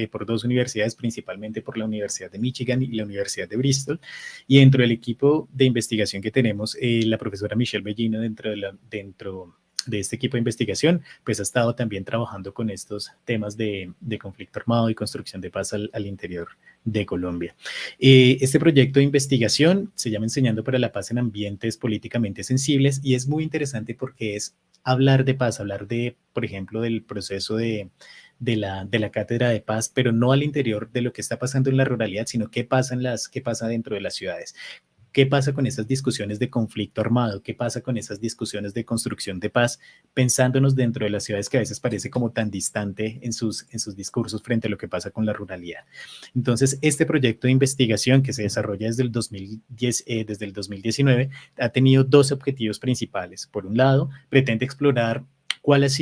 por 2 universidades, principalmente por la Universidad de Michigan y la Universidad de Bristol. Y dentro del equipo de investigación que tenemos, la profesora Michelle Bellino dentro de este equipo de investigación, pues ha estado también trabajando con estos temas de conflicto armado y construcción de paz al interior de Colombia. Este proyecto de investigación se llama Enseñando para la Paz en Ambientes Políticamente Sensibles y es muy interesante porque es hablar de paz, hablar de, por ejemplo, del proceso de la Cátedra de Paz, pero no al interior de lo que está pasando en la ruralidad, sino qué pasa dentro de las ciudades. ¿Qué pasa con esas discusiones de conflicto armado? ¿Qué pasa con esas discusiones de construcción de paz? Pensándonos dentro de las ciudades que a veces parece como tan distante en sus discursos frente a lo que pasa con la ruralidad. Entonces, este proyecto de investigación que se desarrolla desde el 2019 ha tenido 2 objetivos principales. Por un lado, pretende explorar cuál es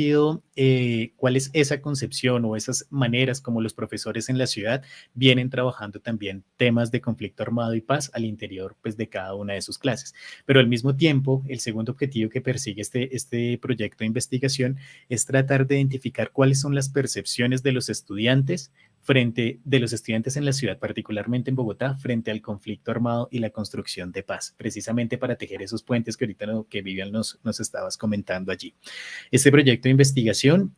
esa concepción o esas maneras como los profesores en la ciudad vienen trabajando también temas de conflicto armado y paz al interior pues, de cada una de sus clases. Pero al mismo tiempo, el segundo objetivo que persigue este proyecto de investigación es tratar de identificar cuáles son las percepciones de los estudiantes frente de los estudiantes en la ciudad, particularmente en Bogotá, frente al conflicto armado y la construcción de paz, precisamente para tejer esos puentes que ahorita que Vivian nos estabas comentando allí. Este proyecto de investigación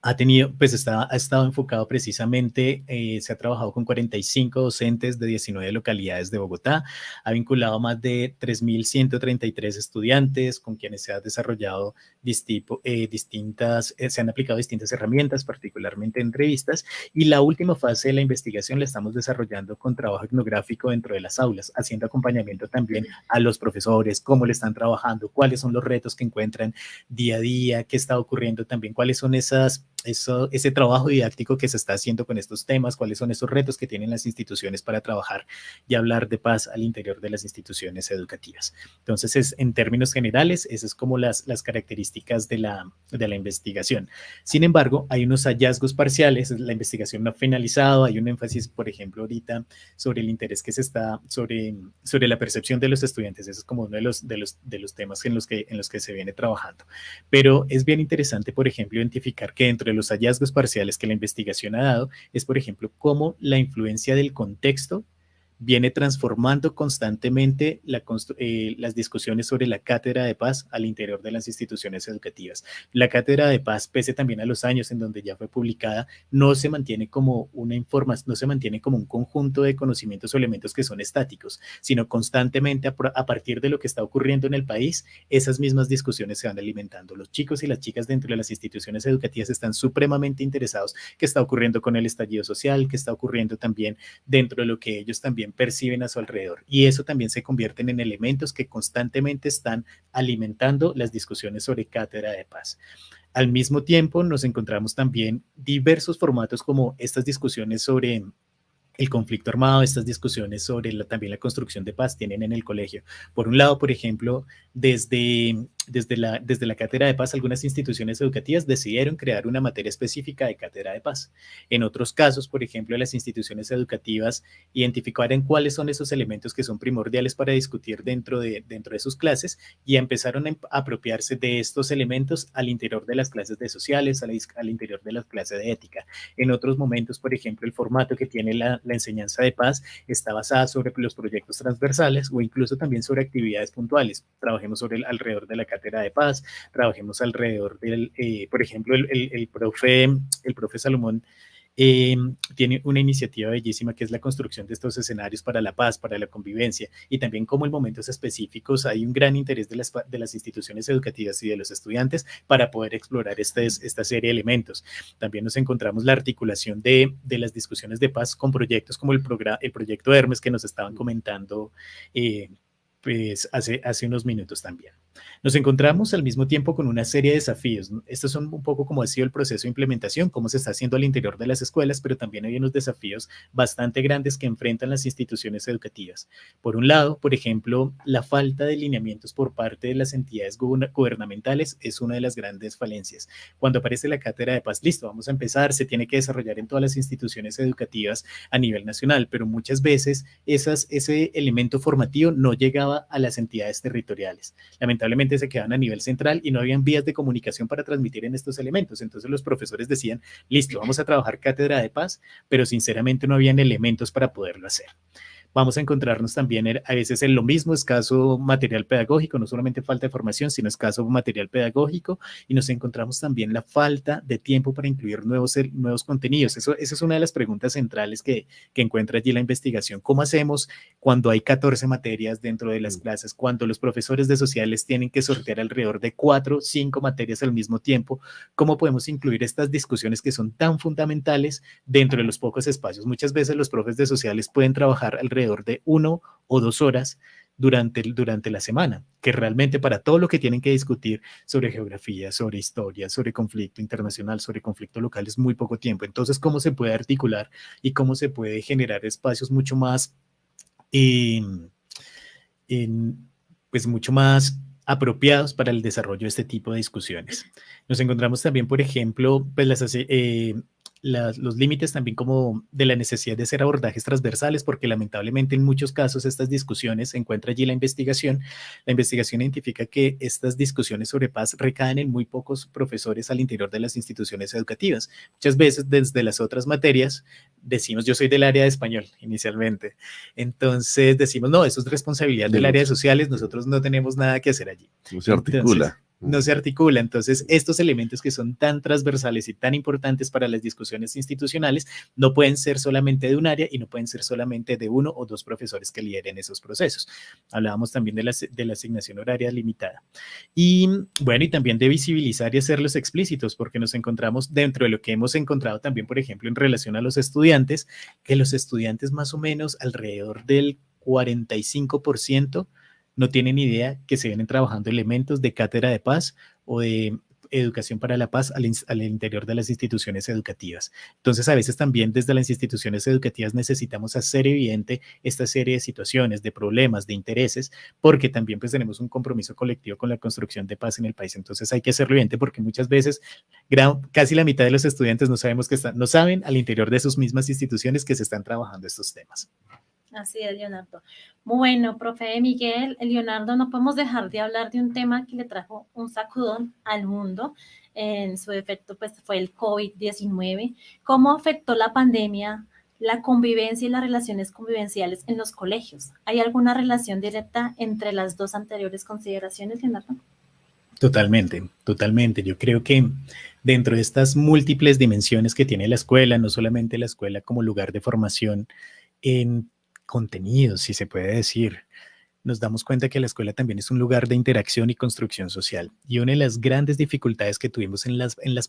ha tenido, pues ha estado enfocado precisamente, se ha trabajado con 45 docentes de 19 localidades de Bogotá, ha vinculado más de 3.133 estudiantes con quienes se ha desarrollado se han aplicado distintas herramientas, particularmente entrevistas, y la última fase de la investigación la estamos desarrollando con trabajo etnográfico dentro de las aulas, haciendo acompañamiento también a los profesores, cómo le están trabajando, cuáles son los retos que encuentran día a día, qué está ocurriendo también, cuáles son ese trabajo didáctico que se está haciendo con estos temas, cuáles son esos retos que tienen las instituciones para trabajar y hablar de paz al interior de las instituciones educativas. Entonces, en términos generales, esas es como las características de la investigación. Sin embargo, hay unos hallazgos parciales, la investigación no ha finalizado, hay un énfasis, por ejemplo, ahorita sobre el interés que se está, sobre la percepción de los estudiantes, eso es como uno de los temas en los que se viene trabajando. Pero es bien interesante, por ejemplo, identificar que dentro de los hallazgos parciales que la investigación ha dado es, por ejemplo, cómo la influencia del contexto viene transformando constantemente las discusiones sobre la cátedra de paz al interior de las instituciones educativas. La cátedra de paz, pese también a los años en donde ya fue publicada, no se mantiene como una información, no se mantiene como un conjunto de conocimientos o elementos que son estáticos, sino constantemente a partir de lo que está ocurriendo en el país, esas mismas discusiones se van alimentando. Los chicos y las chicas dentro de las instituciones educativas están supremamente interesados qué está ocurriendo con el estallido social, qué está ocurriendo también dentro de lo que ellos también perciben a su alrededor, y eso también se convierten en elementos que constantemente están alimentando las discusiones sobre cátedra de paz. Al mismo tiempo, nos encontramos también diversos formatos como estas discusiones sobre el conflicto armado, estas discusiones sobre también la construcción de paz tienen en el colegio. Por un lado, por ejemplo, desde la cátedra de paz, algunas instituciones educativas decidieron crear una materia específica de cátedra de paz. En otros casos, por ejemplo, las instituciones educativas identificaron cuáles son esos elementos que son primordiales para discutir dentro de sus clases y empezaron a apropiarse de estos elementos al interior de las clases de sociales, al interior de las clases de ética. En otros momentos, por ejemplo, el formato que tiene la enseñanza de paz está basada sobre los proyectos transversales o incluso también sobre actividades puntuales. Trabajemos alrededor de la cátedra de paz, trabajemos alrededor del, por ejemplo, el profe Salomón tiene una iniciativa bellísima que es la construcción de estos escenarios para la paz, para la convivencia, y también como en momentos específicos hay un gran interés de las instituciones educativas y de los estudiantes para poder explorar esta serie de elementos. También nos encontramos la articulación de las discusiones de paz con proyectos como el proyecto Hermes que nos estaban comentando pues hace unos minutos también. Nos encontramos al mismo tiempo con una serie de desafíos. Estos son un poco como ha sido el proceso de implementación, cómo se está haciendo al interior de las escuelas, pero también hay unos desafíos bastante grandes que enfrentan las instituciones educativas. Por un lado, por ejemplo, la falta de lineamientos por parte de las entidades gubernamentales es una de las grandes falencias. Cuando aparece la cátedra de paz, listo, vamos a empezar, se tiene que desarrollar en todas las instituciones educativas a nivel nacional, pero muchas veces ese elemento formativo no llegaba a las entidades territoriales. Lamentablemente se quedaban a nivel central y no habían vías de comunicación para transmitir en estos elementos. Entonces los profesores decían, listo, vamos a trabajar cátedra de paz, pero sinceramente no habían elementos para poderlo hacer. Vamos a encontrarnos también a veces en lo mismo, escaso material pedagógico, no solamente falta de formación, sino escaso material pedagógico, y nos encontramos también la falta de tiempo para incluir nuevos contenidos. Esa es una de las preguntas centrales que encuentra allí la investigación. ¿Cómo hacemos cuando hay 14 materias dentro de las clases, cuando los profesores de sociales tienen que sortear alrededor de 4 o 5 materias al mismo tiempo? ¿Cómo podemos incluir estas discusiones que son tan fundamentales dentro de los pocos espacios? Muchas veces los profes de sociales pueden trabajar alrededor de 1 o 2 horas durante la semana, que realmente para todo lo que tienen que discutir sobre geografía, sobre historia, sobre conflicto internacional, sobre conflicto local es muy poco tiempo. Entonces, ¿cómo se puede articular y cómo se puede generar espacios mucho más pues mucho más apropiados para el desarrollo de este tipo de discusiones? Nos encontramos también, por ejemplo, pues los límites también como de la necesidad de hacer abordajes transversales, porque lamentablemente en muchos casos estas discusiones se encuentra allí la investigación. La investigación identifica que estas discusiones sobre paz recaen en muy pocos profesores al interior de las instituciones educativas. Muchas veces desde las otras materias decimos, yo soy del área de español inicialmente, entonces decimos, no, eso es responsabilidad del área de sociales, nosotros no tenemos nada que hacer allí. No se articula. Entonces, no se articula. Entonces, estos elementos que son tan transversales y tan importantes para las discusiones institucionales no pueden ser solamente de un área y no pueden ser solamente de uno o dos profesores que lideren esos procesos. Hablábamos también de la asignación horaria limitada. Y bueno, y también de visibilizar y hacerlos explícitos, porque nos encontramos dentro de lo que hemos encontrado también, por ejemplo, en relación a los estudiantes, que los estudiantes más o menos alrededor del 45% no tienen idea que se vienen trabajando elementos de cátedra de paz o de educación para la paz al interior de las instituciones educativas. Entonces, a veces también desde las instituciones educativas necesitamos hacer evidente esta serie de situaciones, de problemas, de intereses, porque también pues tenemos un compromiso colectivo con la construcción de paz en el país. Entonces, hay que hacerlo evidente porque muchas veces casi la mitad de los estudiantes no saben al interior de sus mismas instituciones que se están trabajando estos temas. Así es, Leonardo. Bueno, profe Miguel, Leonardo, no podemos dejar de hablar de un tema que le trajo un sacudón al mundo. En su efecto, pues fue el COVID-19. ¿Cómo afectó la pandemia la convivencia y las relaciones convivenciales en los colegios? ¿Hay alguna relación directa entre las dos anteriores consideraciones, Leonardo? Totalmente, totalmente. Yo creo que dentro de estas múltiples dimensiones que tiene la escuela, no solamente la escuela como lugar de formación en contenidos, si se puede decir, nos damos cuenta que la escuela también es un lugar de interacción y construcción social. Y una de las grandes dificultades que tuvimos en la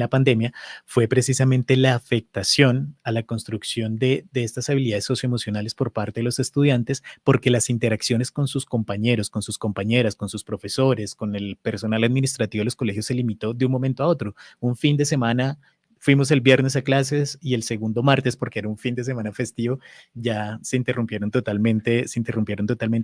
pandemia, fue precisamente la afectación a la construcción de estas habilidades socioemocionales por parte de los estudiantes, porque las interacciones con sus compañeros, con sus compañeras, con sus profesores, con el personal administrativo de los colegios se limitó de un momento a otro. Un fin de semana fuimos el viernes a clases y el segundo martes, porque era un fin de semana festivo, ya se interrumpieron totalmente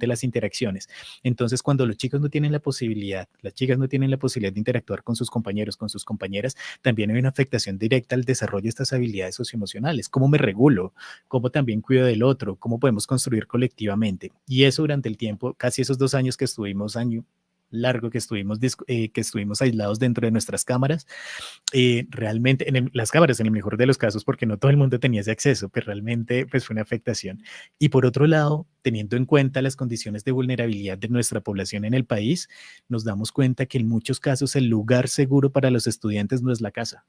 las interacciones. Entonces, cuando los chicos no tienen la posibilidad, las chicas no tienen la posibilidad de interactuar con sus compañeros, con sus compañeras, también hay una afectación directa al desarrollo de estas habilidades socioemocionales. ¿Cómo me regulo? ¿Cómo también cuido del otro? ¿Cómo podemos construir colectivamente? Y eso durante el tiempo, casi esos 2 años que estuvimos, año largo que estuvimos aislados dentro de nuestras cámaras, realmente las cámaras en el mejor de los casos, porque no todo el mundo tenía ese acceso, pero realmente pues fue una afectación. Y por otro lado, teniendo en cuenta las condiciones de vulnerabilidad de nuestra población en el país, nos damos cuenta que en muchos casos el lugar seguro para los estudiantes no es la casa,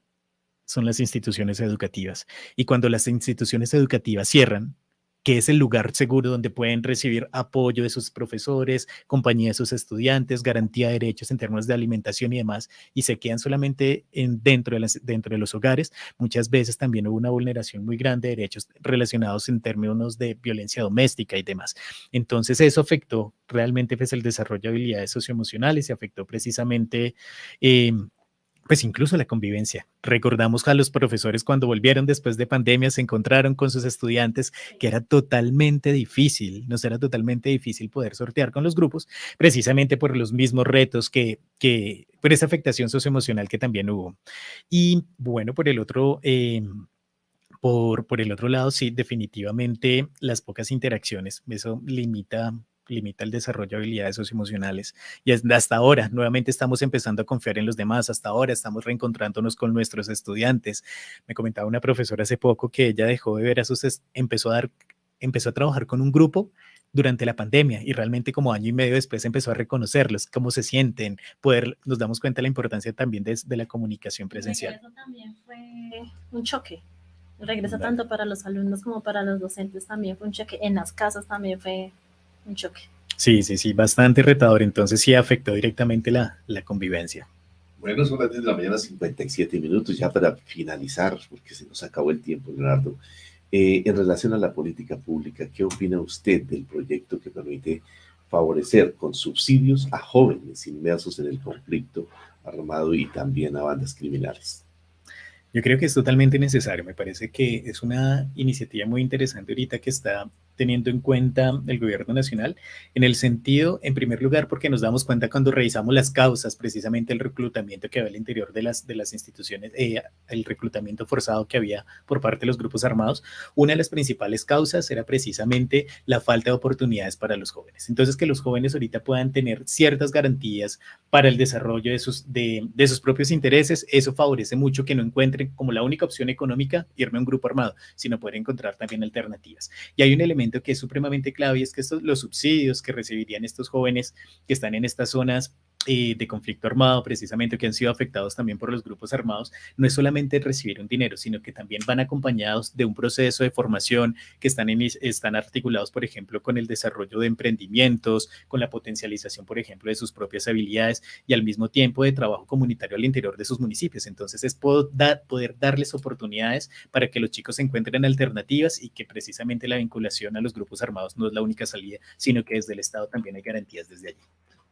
son las instituciones educativas. Y cuando las instituciones educativas cierran, que es el lugar seguro donde pueden recibir apoyo de sus profesores, compañía de sus estudiantes, garantía de derechos en términos de alimentación y demás, y se quedan solamente dentro de los hogares, muchas veces también hubo una vulneración muy grande de derechos relacionados en términos de violencia doméstica y demás. Entonces eso afectó realmente pues, el desarrollo de habilidades socioemocionales y afectó precisamente pues incluso la convivencia. Recordamos a los profesores cuando volvieron después de pandemia, se encontraron con sus estudiantes, que era totalmente difícil, nos era totalmente difícil poder sortear con los grupos, precisamente por los mismos retos por esa afectación socioemocional que también hubo. Y bueno, por el otro lado, sí, definitivamente las pocas interacciones, eso limita el desarrollo de habilidades socioemocionales. Y hasta ahora, nuevamente estamos empezando a confiar en los demás, hasta ahora estamos reencontrándonos con nuestros estudiantes. Me comentaba una profesora hace poco que ella dejó de ver empezó a trabajar con un grupo durante la pandemia y realmente como año y medio después empezó a reconocerlos, cómo se sienten, nos damos cuenta de la importancia también de la comunicación presencial. Eso también fue un choque. El regreso tanto para los alumnos como para los docentes también fue un choque. En las casas también fue un choque. Sí, bastante retador. Entonces sí afectó directamente la convivencia. Bueno, son las 10 de la mañana, 57 minutos, ya para finalizar, porque se nos acabó el tiempo, Leonardo. En relación a la política pública, ¿qué opina usted del proyecto que permite favorecer con subsidios a jóvenes inmersos en el conflicto armado y también a bandas criminales? Yo creo que es totalmente necesario. Me parece que es una iniciativa muy interesante ahorita que está teniendo en cuenta el gobierno nacional, en el sentido, en primer lugar, porque nos damos cuenta cuando revisamos las causas, precisamente el reclutamiento que había al interior de las instituciones, el reclutamiento forzado que había por parte de los grupos armados, una de las principales causas era precisamente la falta de oportunidades para los jóvenes. Entonces, que los jóvenes ahorita puedan tener ciertas garantías para el desarrollo de sus propios intereses, eso favorece mucho que no encuentren como la única opción económica irme a un grupo armado, sino poder encontrar también alternativas. Y hay un elemento que es supremamente clave y es que los subsidios que recibirían estos jóvenes que están en estas zonas de conflicto armado, precisamente que han sido afectados también por los grupos armados, no es solamente recibir un dinero, sino que también van acompañados de un proceso de formación que están articulados, por ejemplo, con el desarrollo de emprendimientos, con la potencialización, por ejemplo, de sus propias habilidades y al mismo tiempo de trabajo comunitario al interior de sus municipios. Entonces es poder darles oportunidades para que los chicos encuentren alternativas y que precisamente la vinculación a los grupos armados no es la única salida, sino que desde el Estado también hay garantías desde allí.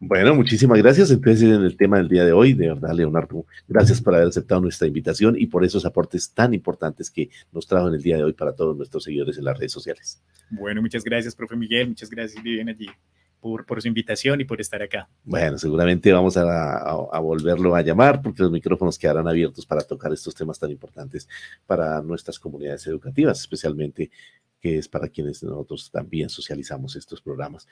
Bueno, muchísimas gracias. Entonces, en el tema del día de hoy, de verdad, Leonardo, gracias por haber aceptado nuestra invitación y por esos aportes tan importantes que nos trajo en el día de hoy para todos nuestros seguidores en las redes sociales. Bueno, muchas gracias, profe Miguel, muchas gracias, Vivian, allí por su invitación y por estar acá. Bueno, seguramente vamos a volverlo a llamar porque los micrófonos quedarán abiertos para tocar estos temas tan importantes para nuestras comunidades educativas, especialmente que es para quienes nosotros también socializamos estos programas.